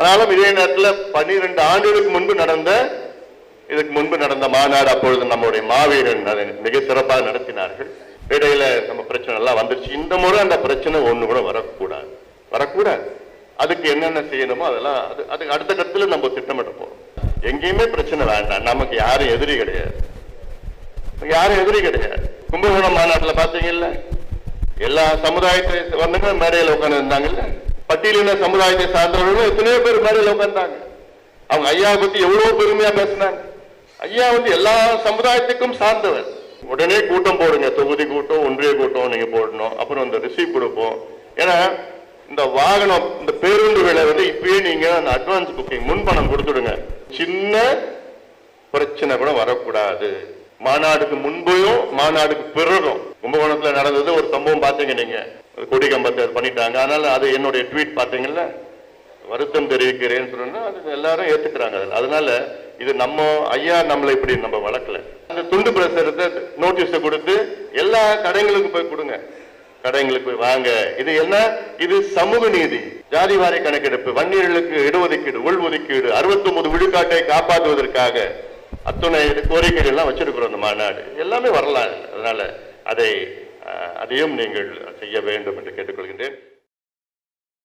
ஆனாலும் இதே நேரத்தில் 12 ஆண்டுகளுக்கு முன்பு நடந்த மாநாடு அப்பொழுது நம்முடைய மாவீரன் அதை மிக சிறப்பாக நடத்தினார்கள். இடையில நம்ம பிரச்சனை எல்லாம் வந்துருச்சு. இந்த முறை அந்த பிரச்சனை ஒண்ணு கூட வரக்கூடாது. அதுக்கு என்னென்ன செய்யணுமோ அதெல்லாம் அதுக்கு அடுத்த கட்டத்தில் நம்ம திட்டமிட போறோம். எங்கேயுமே பிரச்சனை வேண்டாம். நமக்கு யாரும் எதிரி கிடையாது. கும்பகோணம் மாநாட்டில் பாத்தீங்கல்ல, எல்லா சமுதாயத்தை வந்துங்க மேடையில் உட்கார்ந்து இருந்தாங்கல்ல. பட்டியலின சமுதாயத்தை சார்ந்தவர்களும் எத்தனையோ பேர் மேடையில் உட்கார்ந்தாங்க. அவங்க ஐயா பத்தி எவ்வளவு பெருமையா பேசினாங்க. ஐயா எல்லா சமுதாயத்துக்கும் சார்ந்தவர். உடனே கூட்டம் போடுங்க, தொகுதி கூட்டம், ஒன்றிய கூட்டம் நீங்க போடணும். அப்புறம் இந்த ரிசீவ் கொடுப்போம். ஏன்னா இந்த வாகனம், இந்த பேருந்துகளை இப்பயே நீங்க அந்த அட்வான்ஸ் புக்கிங் முன்பணம் கொடுத்துடுங்க. சின்ன பிரச்சனை கூட வரக்கூடாது. மாநாடுக்கு முன்பையும் மாநாடுக்கு பிறகும் கும்பகோணத்துல நடந்தது ஒரு சம்பவம் பாத்தீங்க நீங்க, கொடி கம்பத்தை பண்ணிட்டாங்க. அதனால அது என்னுடைய ட்வீட் பாத்தீங்கல்ல, வருத்தம் தெரிவிக்கிறேன்னு சொன்னா அது எல்லாரும் ஏத்துக்கிறாங்க. அதனால இது நம்ம ஐயா நம்மளை இப்படி நம்ம வளர்க்கல. அந்த துண்டு பிரசுரத்தை நோட்டீஸை கொடுத்து எல்லா கடைகளுக்கு போய் கொடுங்க, கடைங்களுக்கு போய் வாங்க. இது என்ன? இது சமூக நீதி, ஜாதி வாரி கணக்கெடுப்பு, வன்னியர்களுக்கு இடஒதுக்கீடு, உள்ஒதுக்கீடு, 69 விழுக்காட்டை காப்பாற்றுவதற்காக அத்துணை கோரிக்கைகள் எல்லாம் வச்சிருக்கிறோம். அந்த மாநாடு எல்லாமே வரலாம். அதனால அதையும் நீங்கள் செய்ய வேண்டும் என்று கேட்டுக்கொள்கின்றேன்.